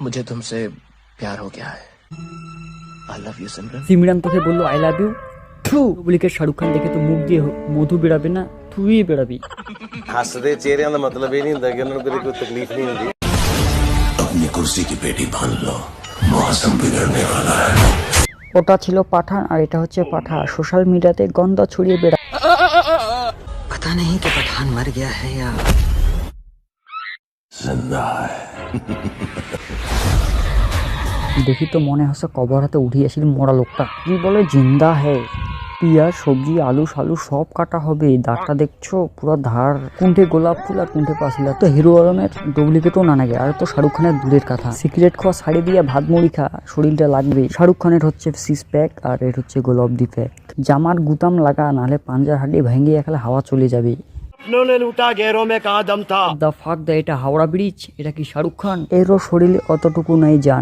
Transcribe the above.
मुझे तुमसे प्यार हो गया है। आई लव यू सिमरन। সিমরান তোকে বললো আই লাভ ইউ, থু বলে শাহরুখ খান দেখে তো মুখ দিয়ে মধু বেরাবে না, তুই বেরাবি। ਹੱਸਦੇ ਚਿਹਰਿਆਂ ਦਾ ਮਤਲਬ ਇਹ ਨਹੀਂ ਹੁੰਦਾ ਕਿ ਉਹਨਾਂ ਨੂੰ ਕਦੇ ਕੋਈ ਤਕਲੀਫ नहीं ਹੁੰਦੀ। अपनी कुर्सी की पेटी बांध लो, मौसम बिगड़ने वाला है। ওটা ছিল পাঠান আর এটা হচ্ছে পাঠা। সোশ্যাল মিডিয়াতে গন্ধ ছড়িয়ে বেড়া। पता नहीं कि पठान मर गया है या जिंदा है। দেখি তো মনে হচ্ছে কবর হাতে উঠিয়ে আসিল মরা লোকটা। কি বলে জিন্দা হে। পিঁয়াজ সবজি আলু সালু সব কাটা হবে। দাঁতটা দেখছো পুরো ধার, কুণ্ঠে গোলাপ ফুল আর কুণ্ঠে পাঁচিলা। তো হিরো আলমের ডুপ্লিকেটও না লাগে। আর তো শাহরুখ খানের দূরের কথা, সিগারেট খাওয়া শাড়ি দিয়ে ভাত মুড়ি খা, শরীরটা লাগবে। শাহরুখ খানের হচ্ছে সিস প্যাক আর এর হচ্ছে গোলাপদি প্যাক। জামার গুতাম লাগা, নাহলে পাঞ্জার হাড্ডি ভেঙে এখানে হাওয়া চলে যাবে। দা ফাক দা, এটা হাওড়া ব্রিজ, এটা কি শাহরুখ খান? এরও শরীরে অতটুকু নাই জান।